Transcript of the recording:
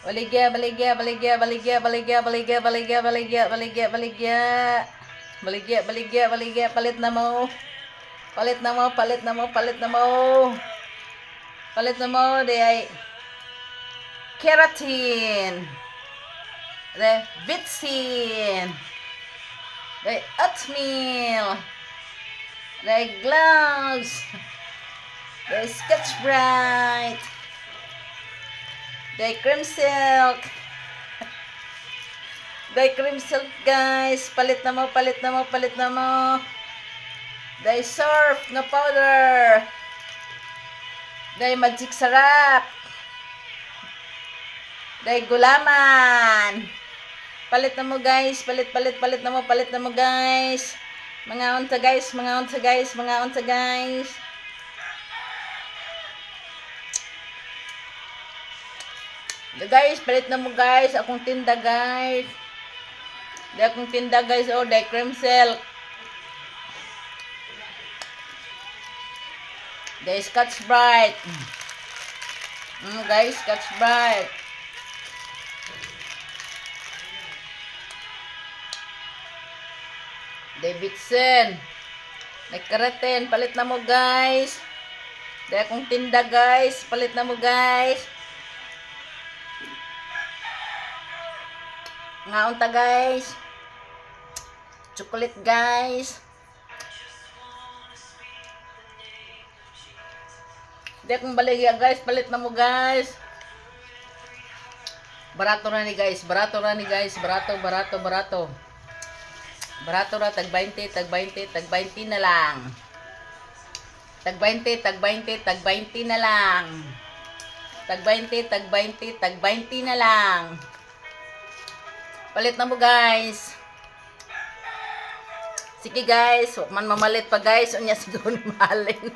Baligya, baligya, baligya, baligya, baligya, baligya, baligya, baligya, baligya, baligya. Baligya, baligya, baligya, palit na mo. Palit na mo, palit na mo, palit na mo. Palit na mo, di ay keratin. Di vitsin. Di oatmeal. Di gloves. Di Scotch Brite. Di cream silk. Di cream silk, guys. Palit na mo, palit na mo, palit na mo. Di surf na powder. Di magic sarap. Di gulaman. Palit na mo, guys. Palit, palit, palit na mo, palit na mo, guys. Mga unta, guys. Mga unta, guys. Mga unta, guys. Guys, palit na mo, guys. Akong tinda, guys. Di akong tinda, guys. Oh, di cream silk. Di Scotch Brite. Guys, Scotch Brite. Di vitsin. Di keratin. Palit na mo, guys. Di akong tinda, guys. Palit na mo, guys. Nga unta, guys. Chocolate, guys. Di akong baligya, guys. Palit na mo, guys. Barato na ni, guys. Barato na ni, guys. Barato, barato, barato. Barato na. Tag 20, tag 20, tag 20 na lang. Tag 20, tag 20, tag 20 na lang. Tag 20, tag 20, tag 20 na lang. Palit na mo, guys. Sige, guys. Huwag man mamalit pa, guys. Unya siguro mahalin.